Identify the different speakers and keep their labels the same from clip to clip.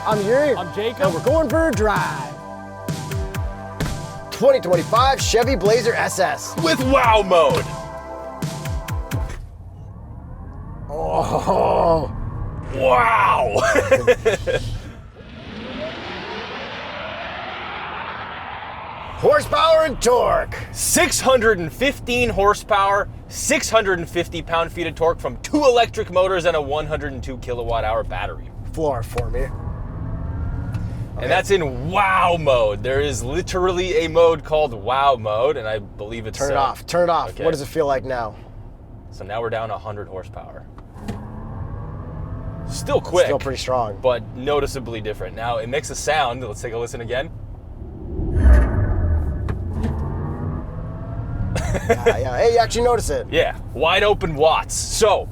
Speaker 1: I'm Yuri.
Speaker 2: I'm Jakub.
Speaker 1: And we're going for a drive. 2025 Chevy Blazer SS.
Speaker 2: With wow mode.
Speaker 1: Oh.
Speaker 2: Wow.
Speaker 1: Horsepower and torque.
Speaker 2: 615 horsepower, 650 pound-feet of torque from 2 electric motors and a 102 kilowatt-hour battery.
Speaker 1: Floor for me.
Speaker 2: And that's in wow mode. There is literally a mode called wow mode, and I believe it's...
Speaker 1: Turn it off. Turn it off.
Speaker 2: Okay.
Speaker 1: What does it feel like now?
Speaker 2: So now we're down 100 horsepower. Still quick.
Speaker 1: Still pretty strong.
Speaker 2: But noticeably different. Now it makes a sound. Let's take a listen again.
Speaker 1: Yeah. Hey, you actually notice it.
Speaker 2: Yeah, wide open watts. So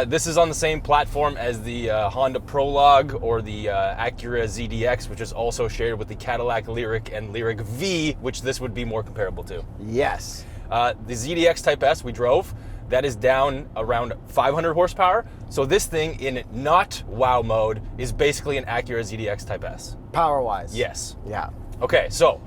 Speaker 2: this is on the same platform as the Honda Prologue or the Acura ZDX, which is also shared with the Cadillac Lyriq and Lyriq V, which this would be more comparable to.
Speaker 1: Yes.
Speaker 2: The ZDX Type S we drove, that is down around 500 horsepower. So this thing in not wow mode is basically an Acura ZDX Type S.
Speaker 1: Power-wise.
Speaker 2: Yes.
Speaker 1: Yeah.
Speaker 2: Okay, so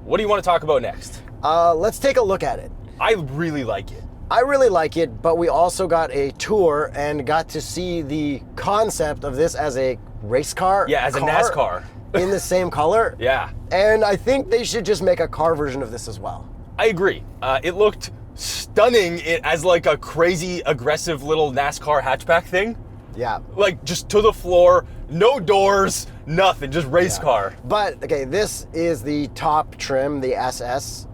Speaker 2: what do you want to talk about next?
Speaker 1: Let's take a look at it.
Speaker 2: I really like it.
Speaker 1: I really like it, but we also got a tour and got to see the concept of this as a race car.
Speaker 2: Yeah, as a NASCAR.
Speaker 1: In the same color.
Speaker 2: Yeah.
Speaker 1: And I think they should just make a car version of this as well.
Speaker 2: I agree. It looked stunning as like a crazy, aggressive little NASCAR hatchback thing.
Speaker 1: Yeah.
Speaker 2: Like just to the floor, no doors, nothing, just race car.
Speaker 1: But, okay, this is the top trim, the SS.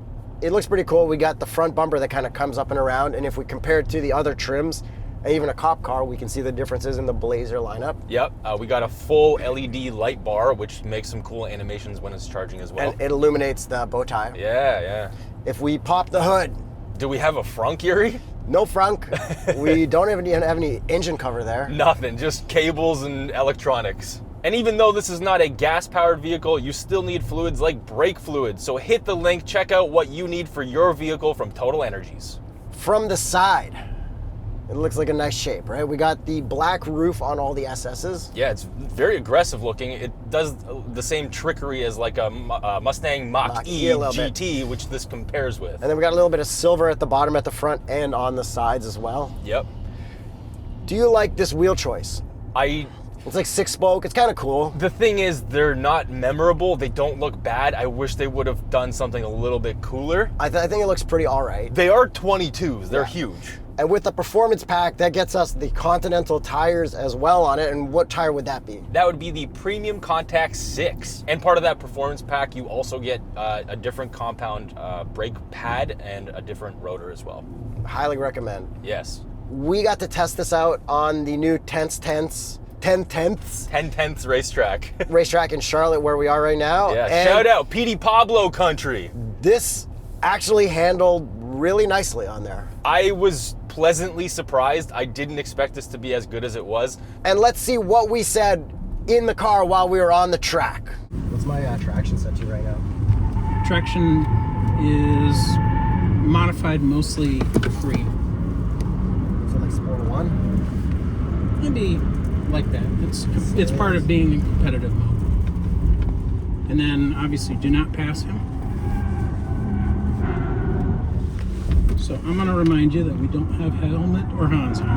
Speaker 1: It looks pretty cool. We got the front bumper that kind of comes up and around, and if we compare it to the other trims, even a cop car, we can see the differences in the Blazer lineup.
Speaker 2: Yep, we got a full LED light bar, which makes some cool animations when it's charging as well.
Speaker 1: And it illuminates the bow tie.
Speaker 2: Yeah.
Speaker 1: If we pop the hood...
Speaker 2: Do we have a frunk, Yuri?
Speaker 1: No frunk. We don't even have any engine cover there.
Speaker 2: Nothing, just cables and electronics. And even though this is not a gas-powered vehicle, you still need fluids like brake fluids. So hit the link, check out what you need for your vehicle from TotalEnergies.
Speaker 1: From the side, it looks like a nice shape, right? We got the black roof on all the SS's.
Speaker 2: Yeah, it's very aggressive looking. It does the same trickery as like a Mustang Mach E GT, which this compares with.
Speaker 1: And then we got a little bit of silver at the bottom, at the front, and on the sides as well.
Speaker 2: Yep.
Speaker 1: Do you like this wheel choice? It's like 6-spoke. It's kind of cool.
Speaker 2: The thing is, they're not memorable. They don't look bad. I wish they would have done something a little bit cooler.
Speaker 1: I think it looks pretty all right.
Speaker 2: They are 22s. They're huge.
Speaker 1: And with the performance pack, that gets us the Continental tires as well on it. And what tire would that be?
Speaker 2: That would be the Premium Contact 6. And part of that performance pack, you also get a different compound brake pad and a different rotor as well.
Speaker 1: Highly recommend.
Speaker 2: Yes.
Speaker 1: We got to test this out on the new 10/10ths racetrack in Charlotte, where we are right now.
Speaker 2: Yeah,
Speaker 1: and
Speaker 2: shout out Petey Pablo country.
Speaker 1: This actually handled really nicely on there.
Speaker 2: I was pleasantly surprised. I didn't expect this to be as good as it was.
Speaker 1: And let's see what we said in the car while we were on the track. What's my traction set to right now?
Speaker 3: Traction is modified mostly free.
Speaker 1: So like Sport 1?
Speaker 3: Maybe like that. It's part of being in competitive mode. And then obviously do not pass him. So I'm going to remind you that we don't have helmet or Hans on.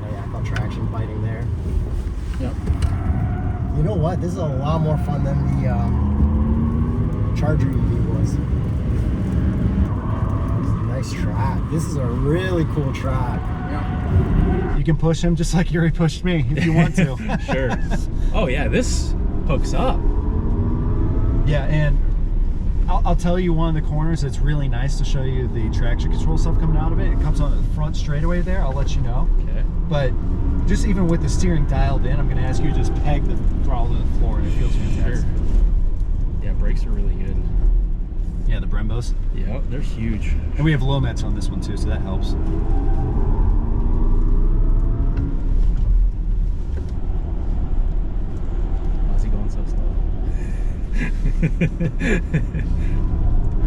Speaker 1: Oh yeah, I felt traction biting there.
Speaker 3: Yep.
Speaker 1: You know what? This is a lot more fun than the Charger EV was. Nice track. This is a really cool track.
Speaker 3: Yeah.
Speaker 4: You can push him just like Yuri pushed me if you want to.
Speaker 3: Sure. Oh yeah, this hooks up.
Speaker 4: Yeah, and I'll tell you one of the corners that's really nice to show you the traction control stuff coming out of it. It comes on the front straightaway there. I'll let you know.
Speaker 2: Okay.
Speaker 4: But just even with the steering dialed in, I'm going to ask you to just peg the throttle to the floor, and it feels fantastic.
Speaker 3: Sure. Yeah, brakes are really good.
Speaker 4: Yeah, the Brembos.
Speaker 3: Yeah, they're huge.
Speaker 4: And we have Lomets on this one too, so that helps.
Speaker 3: Why's he going so slow?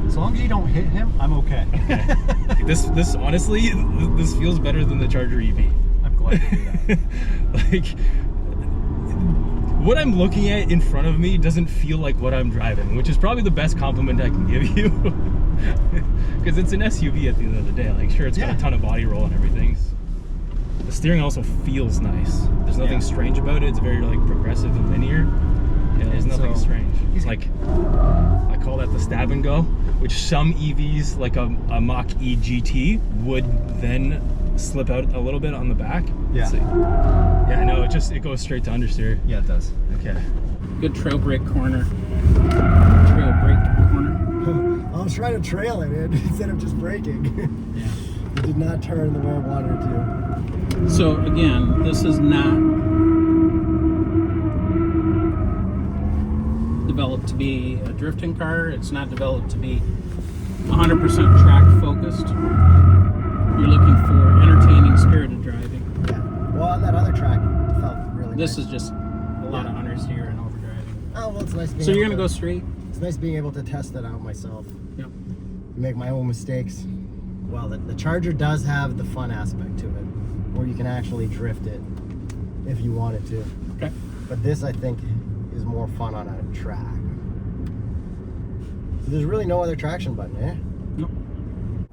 Speaker 4: As long as you don't hit him, I'm okay.
Speaker 3: This honestly, this feels better than the Charger EV.
Speaker 4: I'm glad to do that.
Speaker 3: Like,
Speaker 2: what I'm looking at in front of me doesn't feel like what I'm driving, which is probably the best compliment I can give you. Because it's an SUV at the end of the day. Like, sure, it's got a ton of body roll and everything. The steering also feels nice. There's nothing strange about it. It's very like progressive and linear. Yeah, there's nothing strange. It's like, I call that the stab and go, which some EVs, like a Mach E GT, would then slip out a little bit on the back.
Speaker 4: Yeah.
Speaker 2: Yeah, no, it goes straight to understeer.
Speaker 4: Yeah, it does.
Speaker 2: Okay.
Speaker 3: Good trail brake corner. Trail brake corner.
Speaker 1: I was trying to trail it instead of just braking.
Speaker 3: Yeah.
Speaker 1: It did not turn the way I wanted it to.
Speaker 3: So again, this is not developed to be a drifting car. It's not developed to be 100% track focused. You're looking for entertaining, spirited driving.
Speaker 1: Yeah. Well, on that other track, it felt really
Speaker 3: This
Speaker 1: nice.
Speaker 3: is just a lot of understeer and overdriving.
Speaker 1: Oh, well, it's nice being
Speaker 3: So you're
Speaker 1: able
Speaker 3: gonna go straight?
Speaker 1: It's nice being able to test that out myself.
Speaker 3: Yep.
Speaker 1: Make my own mistakes. Well, the Charger does have the fun aspect to it, where you can actually drift it if you wanted to.
Speaker 3: Okay.
Speaker 1: But this, I think, is more fun on a track. So there's really no other traction button, eh?
Speaker 3: Nope.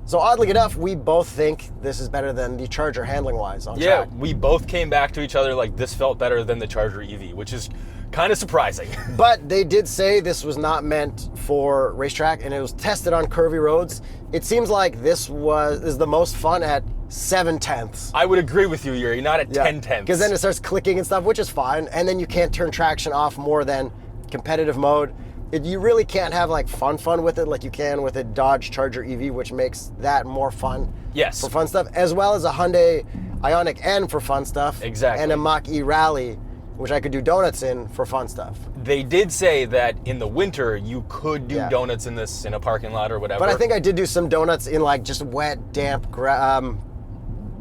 Speaker 1: So oddly enough, we both think this is better than the Charger handling-wise on
Speaker 2: Yeah,
Speaker 1: track.
Speaker 2: we both came back to each other like this felt better than the Charger EV, which is kind of surprising.
Speaker 1: But they did say this was not meant for racetrack, and it was tested on curvy roads. It seems like this is the most fun at 7/10.
Speaker 2: I would agree with you, Yuri, not at 10/10.
Speaker 1: Because then it starts clicking and stuff, which is fine. And then you can't turn traction off more than competitive mode. You really can't have like fun with it like you can with a Dodge Charger EV, which makes that more fun.
Speaker 2: Yes.
Speaker 1: For fun stuff, as well as a Hyundai Ioniq N for fun stuff.
Speaker 2: Exactly.
Speaker 1: And a Mach E Rally, which I could do donuts in for fun stuff.
Speaker 2: They did say that in the winter you could do
Speaker 1: Yeah.
Speaker 2: donuts in this in a parking lot or whatever.
Speaker 1: But I think I did do some donuts in like just wet, damp,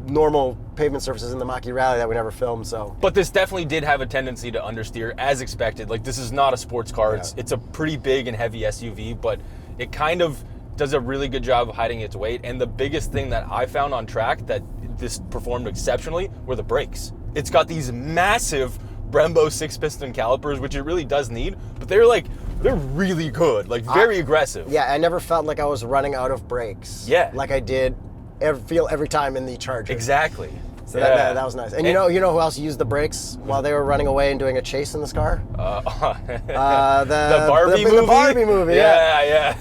Speaker 1: normal pavement surfaces in the Mach E Rally that we never filmed, so.
Speaker 2: But this definitely did have a tendency to understeer as expected. Like, this is not a sports car.
Speaker 1: Yeah.
Speaker 2: It's a pretty big and heavy SUV, but it kind of does a really good job of hiding its weight. And the biggest thing that I found on track that this performed exceptionally were the brakes. It's got these massive Brembo 6-piston calipers, which it really does need, but they're really good, like very aggressive.
Speaker 1: Yeah, I never felt like I was running out of brakes.
Speaker 2: Yeah.
Speaker 1: Like I did every time in the Charger.
Speaker 2: Exactly.
Speaker 1: So
Speaker 2: Yeah.
Speaker 1: that was nice. And you know who else used the brakes while they were running away and doing a chase in this car?
Speaker 2: The
Speaker 1: Barbie
Speaker 2: movie?
Speaker 1: The Barbie movie, yeah.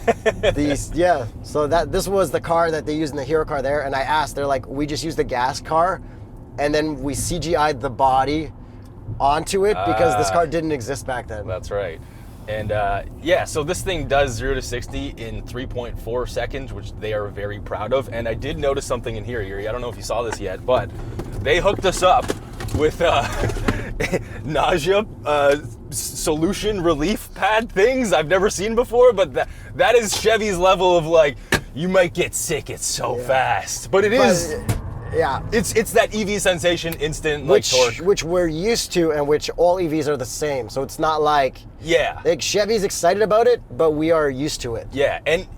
Speaker 2: Yeah.
Speaker 1: So this was the car that they used in the Hero car there, and I asked, they're like, we just used the gas car, and then we CGI'd the body onto it because this car didn't exist back then.
Speaker 2: That's right. And so this thing does 0 to 60 in 3.4 seconds, which they are very proud of. And I did notice something in here, Yuri. I don't know if you saw this yet, but they hooked us up with nausea solution relief pad things I've never seen before. But that is Chevy's level of like, you might get sick. It's so fast, but it is.
Speaker 1: Yeah.
Speaker 2: It's that EV sensation instant like torque.
Speaker 1: Which we're used to, and which all EVs are the same. So it's not like Chevy's excited about it, but we are used to it.
Speaker 2: Yeah, and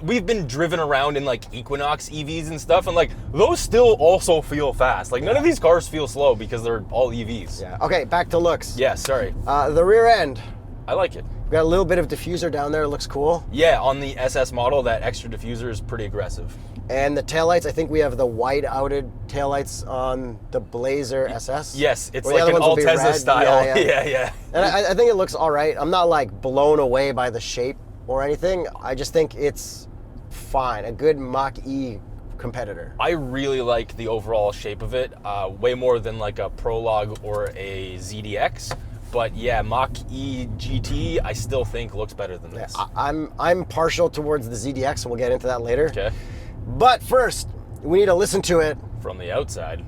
Speaker 2: we've been driven around in like Equinox EVs and stuff, and like those still also feel fast. Like none of these cars feel slow because they're all EVs.
Speaker 1: Yeah. Okay, back to looks.
Speaker 2: Yeah, sorry.
Speaker 1: The rear end.
Speaker 2: I like it.
Speaker 1: We got a little bit of diffuser down there. It looks cool.
Speaker 2: Yeah, on the SS model, that extra diffuser is pretty aggressive.
Speaker 1: And the taillights, I think we have the wide-outed taillights on the Blazer SS.
Speaker 2: Yes, it's
Speaker 1: Or the
Speaker 2: like
Speaker 1: other
Speaker 2: an
Speaker 1: ones will be
Speaker 2: Altezza
Speaker 1: red.
Speaker 2: style.
Speaker 1: Yeah.
Speaker 2: Yeah.
Speaker 1: And I think it looks all right. I'm not like blown away by the shape or anything. I just think it's fine. A good Mach E competitor.
Speaker 2: I really like the overall shape of it, way more than like a Prologue or a ZDX. But yeah, Mach E GT, I still think looks better than this.
Speaker 1: I'm partial towards the ZDX, so we'll get into that later.
Speaker 2: Okay.
Speaker 1: But first, we need to listen to it.
Speaker 2: From the outside.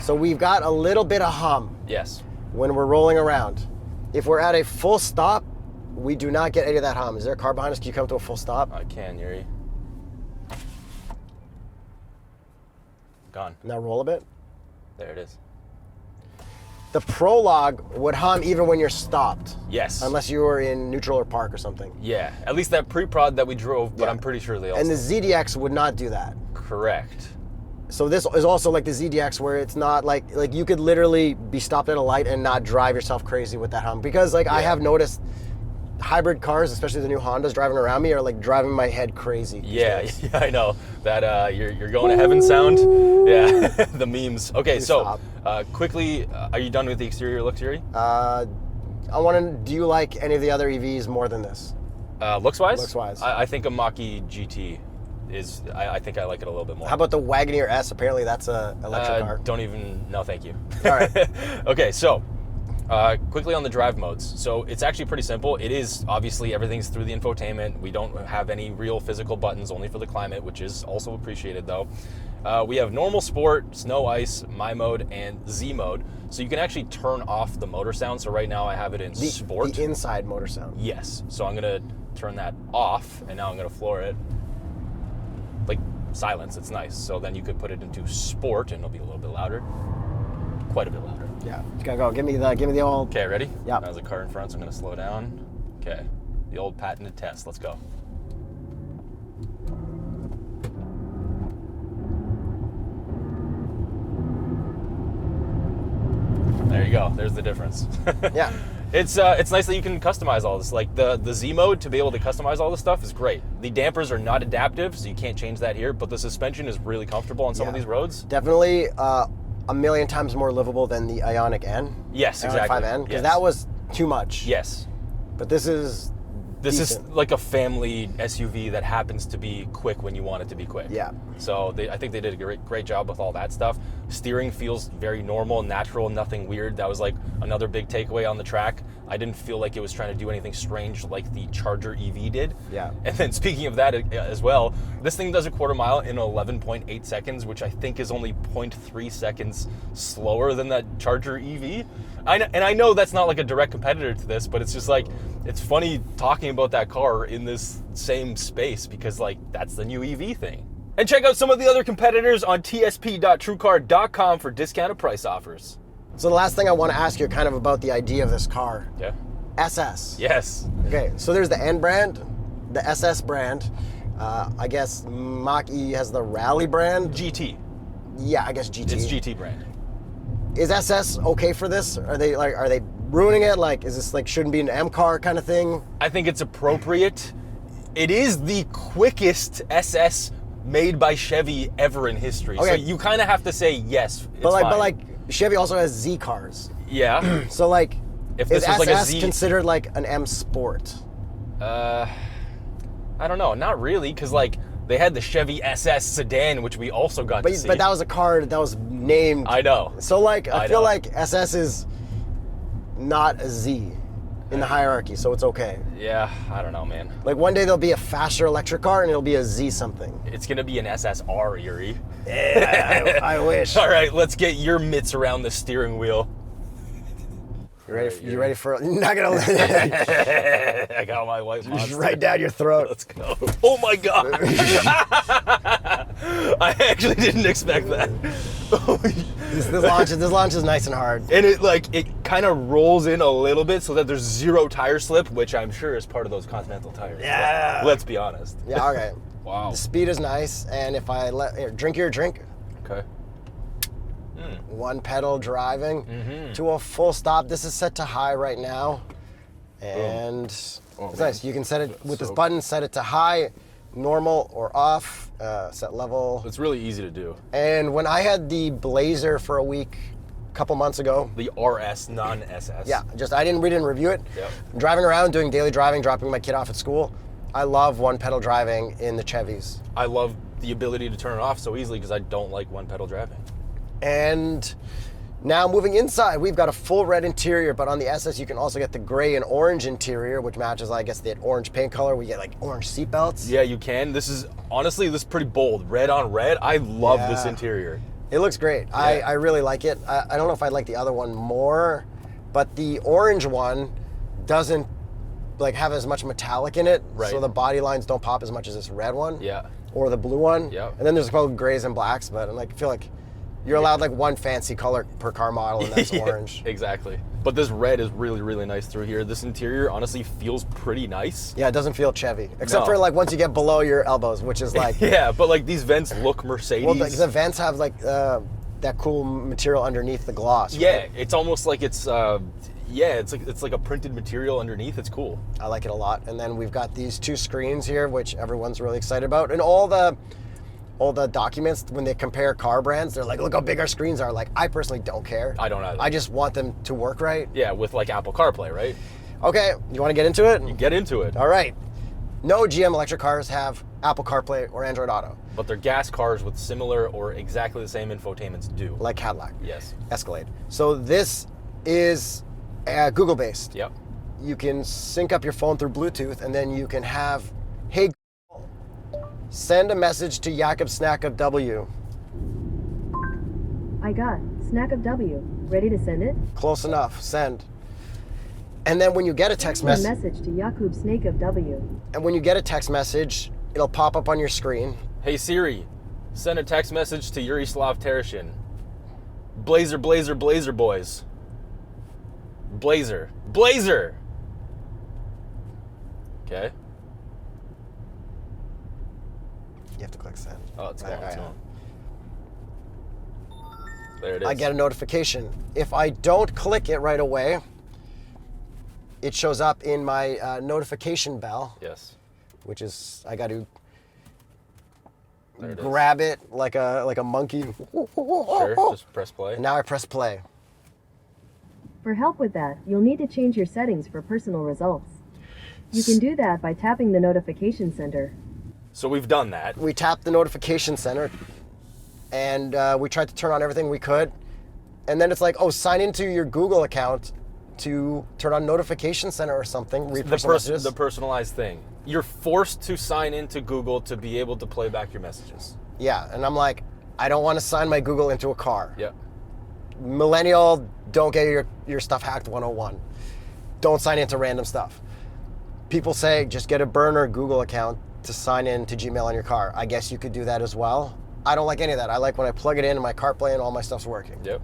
Speaker 1: So we've got a little bit of hum
Speaker 2: Yes.
Speaker 1: when we're rolling around. If we're at a full stop, we do not get any of that hum. Is there a car behind us? Can you come to a full stop?
Speaker 2: I can, Yuri. Gone.
Speaker 1: Now roll a bit.
Speaker 2: There it is.
Speaker 1: The Prologue would hum even when you're stopped.
Speaker 2: Yes.
Speaker 1: Unless you were in neutral or park or something.
Speaker 2: Yeah, at least that pre-prod that we drove, but
Speaker 1: Yeah.
Speaker 2: I'm pretty sure they also...
Speaker 1: And the ZDX would not do that.
Speaker 2: Correct.
Speaker 1: So this is also like the ZDX, where it's not like you could literally be stopped at a light and not drive yourself crazy with that hum. Because like I have noticed hybrid cars, especially the new Hondas driving around me, are like driving my head crazy.
Speaker 2: Yeah, I know that you're going to heaven sound. Yeah, the memes. Okay,
Speaker 1: Please
Speaker 2: so
Speaker 1: stop.
Speaker 2: quickly, are you done with the exterior looks, Yuri?
Speaker 1: I want to. Do you like any of the other EVs more than this?
Speaker 2: Looks wise?
Speaker 1: Looks wise.
Speaker 2: I think a Mach E GT is. I think I like it a little bit more.
Speaker 1: How about the Wagoneer S? Apparently that's a electric car.
Speaker 2: Don't even. No, thank you.
Speaker 1: All right.
Speaker 2: Okay, so. Quickly on the drive modes. So it's actually pretty simple. It is obviously everything's through the infotainment. We don't have any real physical buttons, only for the climate, which is also appreciated though. We have normal, sport, snow, ice, my mode, and Z mode. So you can actually turn off the motor sound. So right now I have it in sport.
Speaker 1: The inside motor sound.
Speaker 2: Yes. So I'm gonna turn that off, and now I'm gonna floor it. Like silence, it's nice. So then you could put it into sport, and it'll be a little bit louder. Quite a bit louder.
Speaker 1: Yeah, you gotta go. Give me the old.
Speaker 2: Okay, ready?
Speaker 1: Yeah.
Speaker 2: There's a car in front, so I'm gonna slow down. Okay, the old patented test. Let's go. There you go. There's the difference.
Speaker 1: Yeah.
Speaker 2: It's nice that you can customize all this. Like the Z mode, to be able to customize all this stuff is great. The dampers are not adaptive, so you can't change that here. But the suspension is really comfortable on some of these roads.
Speaker 1: Definitely. A million times more livable than the Ioniq N.
Speaker 2: Yes,
Speaker 1: Ioniq
Speaker 2: exactly.
Speaker 1: 5N, because that was too much.
Speaker 2: Yes.
Speaker 1: But this is
Speaker 2: is like a family SUV that happens to be quick when you want it to be quick.
Speaker 1: Yeah.
Speaker 2: So I think they did a great job with all that stuff. Steering feels very normal, natural, nothing weird. That was like another big takeaway on the track. I didn't feel like it was trying to do anything strange like the Charger EV did.
Speaker 1: Yeah.
Speaker 2: And then speaking of that as well, this thing does a quarter mile in 11.8 seconds, which I think is only 0.3 seconds slower than that Charger EV. I know that's not like a direct competitor to this, but it's just like, it's funny talking about that car in this same space because like that's the new EV thing. And check out some of the other competitors on tsp.truecar.com for discounted price offers.
Speaker 1: So the last thing I want to ask you kind of about the idea of this car.
Speaker 2: Yeah.
Speaker 1: SS.
Speaker 2: Yes.
Speaker 1: Okay, so there's the N brand, the SS brand. I guess Mach E has the Rally brand.
Speaker 2: GT.
Speaker 1: Yeah, I guess GT.
Speaker 2: It's GT brand.
Speaker 1: Is SS okay for this? Are they ruining it? Like, is this like shouldn't be an M car kind of thing?
Speaker 2: I think it's appropriate. It is the quickest SS made by Chevy ever in history.
Speaker 1: Okay.
Speaker 2: So you kind of have to say yes. It's
Speaker 1: But
Speaker 2: fine.
Speaker 1: like Chevy also has Z cars.
Speaker 2: Yeah.
Speaker 1: So like,
Speaker 2: If
Speaker 1: is
Speaker 2: this was
Speaker 1: SS
Speaker 2: like a Z,
Speaker 1: considered like an M Sport?
Speaker 2: I don't know. Not really, because like they had the Chevy SS sedan, which we also got to see.
Speaker 1: But that was a car that was named.
Speaker 2: I know.
Speaker 1: So like, I feel
Speaker 2: know.
Speaker 1: like SS is not a Z in the hierarchy, so it's okay.
Speaker 2: Yeah, I don't know, man.
Speaker 1: Like one day there'll be a faster electric car and it'll be a Z something.
Speaker 2: It's gonna be an SSR, Yuri.
Speaker 1: Yeah, I wish.
Speaker 2: All right, let's get your mitts around the steering wheel.
Speaker 1: You ready for? Not gonna.
Speaker 2: I got my white
Speaker 1: Just
Speaker 2: monster.
Speaker 1: right down your throat.
Speaker 2: Let's go. Oh my god! I actually didn't expect that.
Speaker 1: This launch is nice and hard.
Speaker 2: And it kind of rolls in a little bit so that there's zero tire slip, which I'm sure is part of those Continental tires.
Speaker 1: Yeah.
Speaker 2: Let's be honest.
Speaker 1: Yeah. Okay.
Speaker 2: Wow.
Speaker 1: The speed is nice, and if I drink your drink.
Speaker 2: Okay.
Speaker 1: One pedal driving to a full stop. This is set to high right now, and it's nice. You can set it with this button. Set it to high, normal, or off. Set level.
Speaker 2: It's really easy to do.
Speaker 1: And when I had the Blazer for a week, a couple months ago.
Speaker 2: The RS, non-SS.
Speaker 1: Yeah, we didn't review it.
Speaker 2: Yep.
Speaker 1: Driving around, doing daily driving, dropping my kid off at school. I love one pedal driving in the Chevys.
Speaker 2: I love the ability to turn it off so easily because I don't like one pedal driving.
Speaker 1: And now moving inside, we've got a full red interior, but on the SS you can also get the gray and orange interior, which matches, I guess, the orange paint color. We get like orange seat belts.
Speaker 2: Yeah, you can. This is pretty bold. Red on red. I love this interior.
Speaker 1: It looks great.
Speaker 2: Yeah.
Speaker 1: I really like it. I don't know if I like the other one more, but the orange one doesn't like have as much metallic in it,
Speaker 2: Right.
Speaker 1: so the body lines don't pop as much as this red one.
Speaker 2: Yeah.
Speaker 1: Or the blue one.
Speaker 2: Yep.
Speaker 1: And then there's a couple grays and blacks, but I feel like You're allowed like one fancy color per car model, and that's orange.
Speaker 2: Exactly. But this red is really, really nice through here. This interior honestly feels pretty nice.
Speaker 1: Yeah, it doesn't feel Chevy, except
Speaker 2: No.
Speaker 1: for like once you get below your elbows, which is like.
Speaker 2: Yeah, but like these vents look Mercedes.
Speaker 1: Well, the vents have like that cool material underneath the gloss. Right?
Speaker 2: Yeah, it's almost like it's it's like a printed material underneath. It's cool.
Speaker 1: I like it a lot. And then we've got these 2 screens here, which everyone's really excited about. And all the documents, when they compare car brands, they're like, look how big our screens are. Like, I personally don't care.
Speaker 2: I don't either.
Speaker 1: I just want them to work right.
Speaker 2: Yeah, with like Apple CarPlay, right?
Speaker 1: Okay, you want to get into it?
Speaker 2: You get into it.
Speaker 1: All right. No GM electric cars have Apple CarPlay or Android Auto,
Speaker 2: But they're gas cars with similar or exactly the same infotainments do.
Speaker 1: like Cadillac,
Speaker 2: Yes.
Speaker 1: Escalade. So this is Google-based.
Speaker 2: Yep.
Speaker 1: You can sync up your phone through Bluetooth, and then you can have, hey, Google, send a message to Jakub Snack of W.
Speaker 5: I got Snack of W. Ready to send it?
Speaker 1: Close enough. Send. And then when you get a text
Speaker 5: Send a
Speaker 1: message,
Speaker 5: message to Jakub Snake of W.
Speaker 1: and when you get a text message, it'll pop up on your screen.
Speaker 2: Hey Siri, send a text message to Yuri Tereshin. Blazer, blazer, blazer boys. Blazer. Blazer! Okay.
Speaker 1: You have to click send.
Speaker 2: Oh, it's
Speaker 1: There,
Speaker 2: going
Speaker 1: I
Speaker 2: to
Speaker 1: am.
Speaker 2: him. There it is.
Speaker 1: I get a notification. If I don't click it right away, it shows up in my notification bell,
Speaker 2: Yes.
Speaker 1: which is, I got to
Speaker 2: There it is.
Speaker 1: grab it like a monkey.
Speaker 2: Sure, just press play.
Speaker 1: And now I press play.
Speaker 5: For help with that, you'll need to change your settings for personal results. You can do that by tapping the notification center.
Speaker 2: So we've done that.
Speaker 1: We tapped the notification center, and we tried to turn on everything we could. And then it's like, oh, sign into your Google account to turn on notification center or something. Read personal messages.
Speaker 2: The personalized thing. You're forced to sign into Google to be able to play back your messages.
Speaker 1: Yeah, and I'm like, I don't want to sign my Google into a car.
Speaker 2: Yep.
Speaker 1: Millennial, don't get your stuff hacked 101. Don't sign into random stuff. People say just get a burner Google account to sign in to Gmail on your car. I guess you could do that as well. I don't like any of that. I like when I plug it in and my CarPlay and all my stuff's working.
Speaker 2: Yep.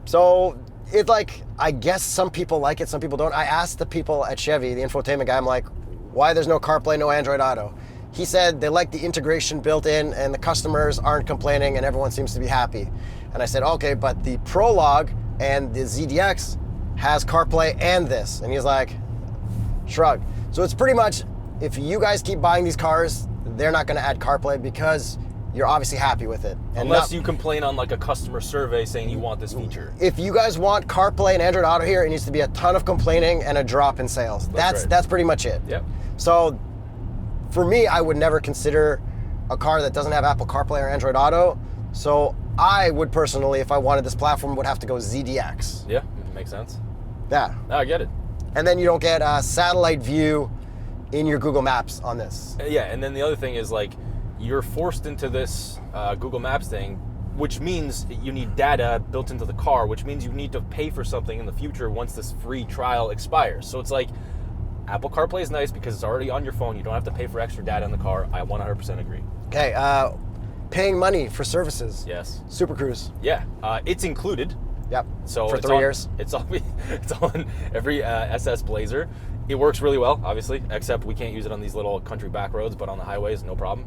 Speaker 1: So it like, I guess some people like it, some people don't. I asked the people at Chevy, the infotainment guy, I'm like, why there's no CarPlay, no Android Auto? He said they like the integration built in and the customers aren't complaining and everyone seems to be happy. And I said, okay, but the Prologue and the ZDX has CarPlay and this. And he's like, shrug. So it's pretty much, if you guys keep buying these cars, they're not gonna add CarPlay because you're obviously happy with it. And
Speaker 2: Unless you complain on like a customer survey saying you want this feature.
Speaker 1: if you guys want CarPlay and Android Auto here, it needs to be a ton of complaining and a drop in sales.
Speaker 2: That's right.
Speaker 1: That's pretty much it.
Speaker 2: Yep.
Speaker 1: So for me, I would never consider a car that doesn't have Apple CarPlay or Android Auto. So I would personally, if I wanted this platform, would have to go ZDX.
Speaker 2: Yeah, makes sense.
Speaker 1: Yeah.
Speaker 2: No, I get it.
Speaker 1: And then you don't get a satellite view in your Google Maps on this.
Speaker 2: Yeah, and then the other thing is like, you're forced into this Google Maps thing, which means you need data built into the car, which means you need to pay for something in the future once this free trial expires. So it's like, Apple CarPlay is nice because it's already on your phone. You don't have to pay for extra data in the car. I 100% agree.
Speaker 1: Okay, paying money for services.
Speaker 2: Yes.
Speaker 1: Super Cruise.
Speaker 2: Yeah, it's included.
Speaker 1: Yep.
Speaker 2: So
Speaker 1: for
Speaker 2: it's
Speaker 1: 3
Speaker 2: on-
Speaker 1: years.
Speaker 2: It's on every SS Blazer. It works really well, obviously, except we can't use it on these little country back roads, but on the highways, no problem.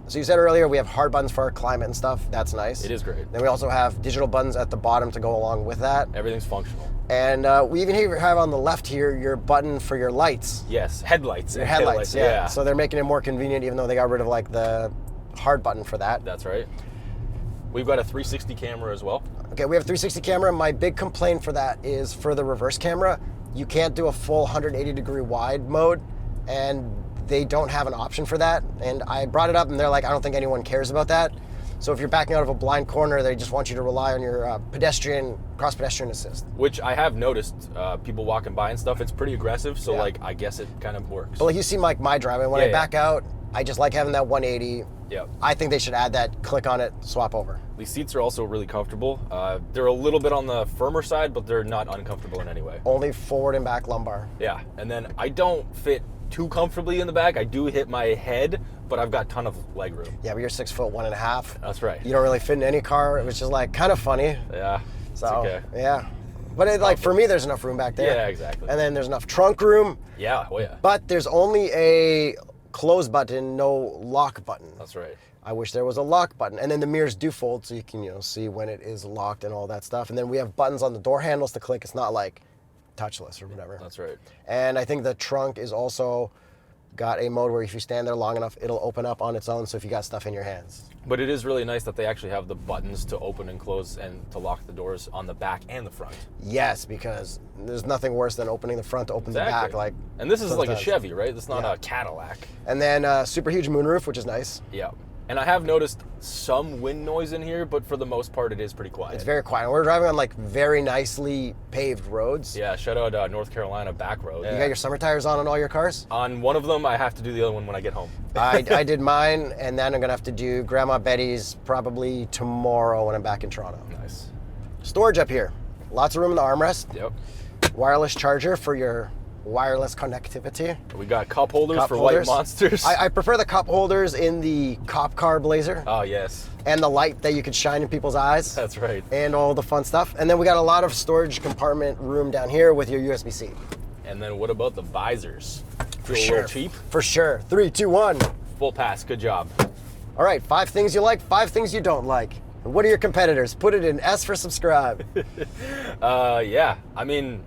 Speaker 1: So you said earlier we have hard buttons for our climate and stuff. That's nice.
Speaker 2: It is great.
Speaker 1: Then we also have digital buttons at the bottom to go along with that.
Speaker 2: Everything's functional.
Speaker 1: And we even have on the left here your button for your lights.
Speaker 2: Yes, headlights.
Speaker 1: Your
Speaker 2: and
Speaker 1: headlights,
Speaker 2: taillights,
Speaker 1: yeah. So they're making it more convenient even though they got rid of like the hard button for that.
Speaker 2: That's right. We've got a 360 camera as well.
Speaker 1: Okay, we have a 360 camera. My big complaint for that is for the reverse camera, you can't do a full 180 degree wide mode, and they don't have an option for that. And I brought it up and they're like, I don't think anyone cares about that. So if you're backing out of a blind corner, they just want you to rely on your cross pedestrian assist.
Speaker 2: Which I have noticed people walking by and stuff, it's pretty aggressive, so
Speaker 1: Yeah.
Speaker 2: like I guess it kind of works.
Speaker 1: But like you see my driving, when
Speaker 2: Yeah,
Speaker 1: I back out, I just like having that 180.
Speaker 2: Yeah.
Speaker 1: I think they should add that, click on it, swap over.
Speaker 2: These seats are also really comfortable. They're a little bit on the firmer side, but they're not uncomfortable in any way.
Speaker 1: Only forward and back lumbar.
Speaker 2: Yeah, and then I don't fit too comfortably in the back. I do hit my head, but I've got a ton of leg room.
Speaker 1: Yeah, but you're 6'1.5".
Speaker 2: That's right.
Speaker 1: You don't really fit in any car, which is like kind of funny.
Speaker 2: Yeah,
Speaker 1: So
Speaker 2: it's okay.
Speaker 1: yeah, but like for me, there's enough room back there.
Speaker 2: Yeah, exactly.
Speaker 1: And then there's enough trunk room,
Speaker 2: Yeah, oh yeah.
Speaker 1: but there's only a close button, no lock button.
Speaker 2: That's right.
Speaker 1: I wish there was a lock button. And then the mirrors do fold, so you can see when it is locked and all that stuff. And then we have buttons on the door handles to click. It's not like touchless or whatever.
Speaker 2: That's right.
Speaker 1: And I think the trunk is also got a mode where if you stand there long enough, it'll open up on its own, so if you got stuff in your hands.
Speaker 2: But it is really nice that they actually have the buttons to open and close and to lock the doors on the back and the front.
Speaker 1: Yes, because there's nothing worse than opening the front to open the back. Like,
Speaker 2: and this is like a
Speaker 1: sometimes.
Speaker 2: Chevy, right? It's not
Speaker 1: Yeah.
Speaker 2: a Cadillac.
Speaker 1: And then super huge moonroof, which is nice.
Speaker 2: Yeah. And I have noticed some wind noise in here, but for the most part, it is pretty quiet.
Speaker 1: It's very quiet. We're driving on like very nicely paved roads.
Speaker 2: Yeah, shout out North Carolina back road.
Speaker 1: You got your summer tires on all your cars?
Speaker 2: On one of them, I have to do the other one when I get home.
Speaker 1: I did mine, and then I'm gonna have to do Grandma Betty's probably tomorrow when I'm back in Toronto.
Speaker 2: Nice.
Speaker 1: Storage up here. Lots of room in the armrest.
Speaker 2: Yep.
Speaker 1: Wireless charger for your wireless connectivity.
Speaker 2: We got cup holders
Speaker 1: Cup
Speaker 2: for
Speaker 1: holders.
Speaker 2: white monsters.
Speaker 1: I prefer the cup holders in the cop car Blazer
Speaker 2: Oh, yes.
Speaker 1: and the light that you could shine in people's eyes
Speaker 2: That's right.
Speaker 1: and all the fun stuff. And then we got a lot of storage compartment room down here with your USB-C.
Speaker 2: And then what about the visors?
Speaker 1: For
Speaker 2: Feel a
Speaker 1: sure.
Speaker 2: little cheap?
Speaker 1: For sure. 3, 2, 1.
Speaker 2: Full pass. Good job.
Speaker 1: All right, 5 things you like, 5 things you don't like. And what are your competitors? Put it in S for subscribe.
Speaker 2: Yeah. I mean,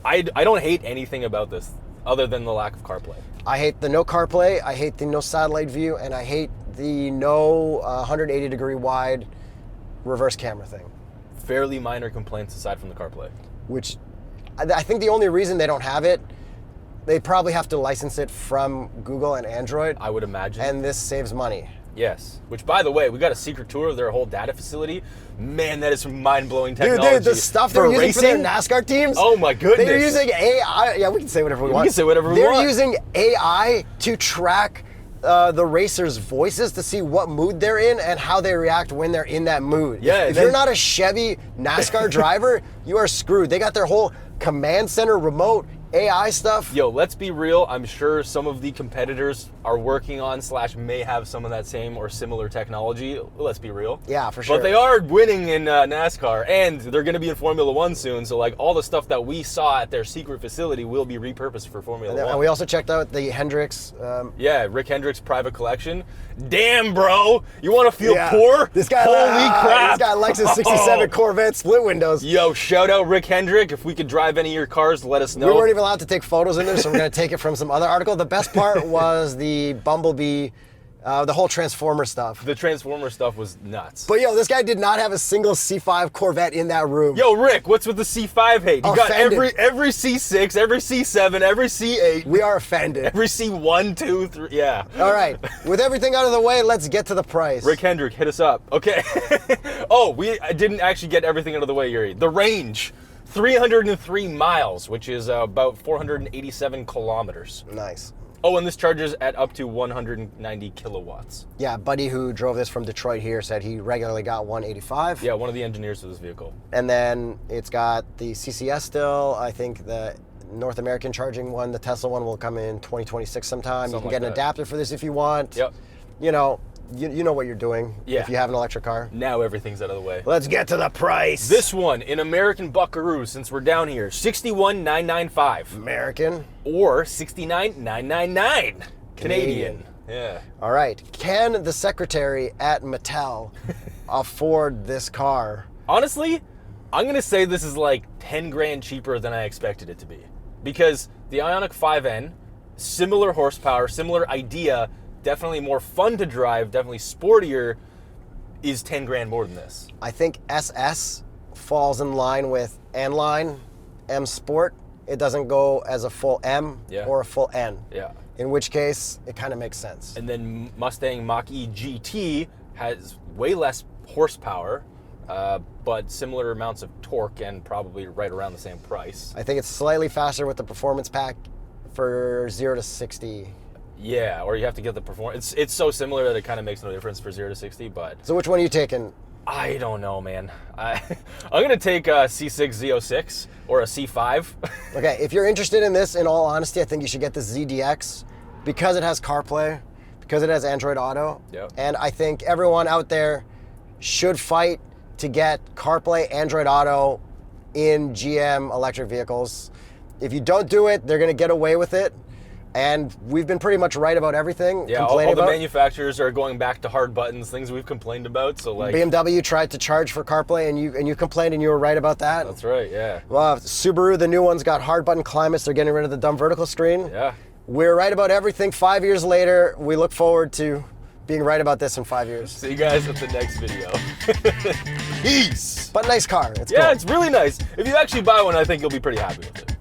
Speaker 2: I don't hate anything about this other than the lack of CarPlay.
Speaker 1: I hate the no CarPlay, I hate the no satellite view, and I hate the no 180 degree wide reverse camera thing.
Speaker 2: Fairly minor complaints aside from the CarPlay.
Speaker 1: Which I think the only reason they don't have it, they probably have to license it from Google and Android,
Speaker 2: I would imagine.
Speaker 1: and this saves money.
Speaker 2: Yes. Which, by the way, we got a secret tour of their whole data facility. Man, that is some mind-blowing technology.
Speaker 1: Dude, the stuff they're using for their NASCAR teams.
Speaker 2: Oh my goodness.
Speaker 1: They're using AI. Yeah, we can say whatever we want.
Speaker 2: can say whatever we
Speaker 1: They're
Speaker 2: want.
Speaker 1: using AI to track the racers' voices to see what mood they're in and how they react when they're in that mood.
Speaker 2: Yeah,
Speaker 1: If you're not a Chevy NASCAR driver, you are screwed. They got their whole command center remote AI stuff.
Speaker 2: Yo, let's be real. I'm sure some of the competitors are working on / may have some of that same or similar technology. Let's be real.
Speaker 1: Yeah, for sure.
Speaker 2: But they are winning in NASCAR, and they're going to be in Formula One soon. So, like, all the stuff that we saw at their secret facility will be repurposed for Formula One.
Speaker 1: And we also checked out the Hendrix.
Speaker 2: Yeah, Rick Hendrick's private collection. Damn, bro, you want to feel
Speaker 1: Yeah.
Speaker 2: poor?
Speaker 1: This guy,
Speaker 2: Holy crap!
Speaker 1: This guy likes his '67
Speaker 2: Oh.
Speaker 1: Corvette split windows.
Speaker 2: Yo, shout out Rick Hendrick. If we could drive any of your cars, let us know.
Speaker 1: We weren't even allowed to take photos in there, so we're going to take it from some other article. The best part was the Bumblebee, the whole Transformer stuff.
Speaker 2: The Transformer stuff was nuts.
Speaker 1: But yo, this guy did not have a single C5 Corvette in that room.
Speaker 2: Yo, Rick, what's with the C5 hate? You got
Speaker 1: Offended.
Speaker 2: every C6, every C7, every C8,
Speaker 1: We are offended.
Speaker 2: every C1, 2, 3. Yeah.
Speaker 1: All right, with everything out of the way, let's get to the price.
Speaker 2: Rick Hendrick, hit us up. Okay. I didn't actually get everything out of the way, Yuri. The range, 303 miles, which is about 487 kilometers.
Speaker 1: Nice.
Speaker 2: Oh, and this charges at up to 190 kilowatts.
Speaker 1: Yeah, buddy who drove this from Detroit here said he regularly got 185.
Speaker 2: Yeah, one of the engineers of this vehicle.
Speaker 1: And then it's got the CCS still. I think the North American charging one, the Tesla one, will come in 2026 sometime.
Speaker 2: Something
Speaker 1: You can get
Speaker 2: like
Speaker 1: an
Speaker 2: that.
Speaker 1: adapter for this if you want.
Speaker 2: Yep.
Speaker 1: You know, you know what you're doing
Speaker 2: Yeah.
Speaker 1: if you have an electric car.
Speaker 2: Now everything's out of the way.
Speaker 1: Let's get to the price.
Speaker 2: This one, in American buckaroos, since we're down here, $61,995
Speaker 1: American.
Speaker 2: or $69,999 Canadian. Yeah.
Speaker 1: All right. Can the secretary at Mattel afford this car?
Speaker 2: Honestly, I'm gonna say this is like 10 grand cheaper than I expected it to be, because the Ioniq 5N, similar horsepower, similar idea, definitely more fun to drive, definitely sportier, is 10 grand more than this.
Speaker 1: I think SS falls in line with N line, M Sport. It doesn't go as a full M
Speaker 2: Yeah.
Speaker 1: or a full N.
Speaker 2: Yeah.
Speaker 1: In which case, it kind of makes sense.
Speaker 2: And then Mustang Mach E GT has way less horsepower, but similar amounts of torque and probably right around the same price.
Speaker 1: I think it's slightly faster with the performance pack for 0 to 60.
Speaker 2: Yeah, or you have to get the performance. It's so similar that it kind of makes no difference for 0 to 60, but
Speaker 1: So which one are you taking?
Speaker 2: I don't know, man. I'm going to take a C6 Z06 or a C5.
Speaker 1: Okay, if you're interested in this, in all honesty, I think you should get the ZDX because it has CarPlay, because it has Android Auto.
Speaker 2: Yep.
Speaker 1: And I think everyone out there should fight to get CarPlay, Android Auto in GM electric vehicles. If you don't do it, they're going to get away with it. And we've been pretty much right about everything.
Speaker 2: Yeah, all the manufacturers are going back to hard buttons, things we've complained about. So like
Speaker 1: BMW tried to charge for CarPlay, and you complained, and you were right about that.
Speaker 2: That's right. Yeah.
Speaker 1: Well, Subaru, the new one's got hard button climates. They're getting rid of the dumb vertical screen.
Speaker 2: Yeah.
Speaker 1: We're right about everything. 5 years later, we look forward to being right about this in 5 years.
Speaker 2: See you guys at the next video. Peace.
Speaker 1: But nice car. It's
Speaker 2: yeah,
Speaker 1: cool.
Speaker 2: it's really nice. If you actually buy one, I think you'll be pretty happy with it.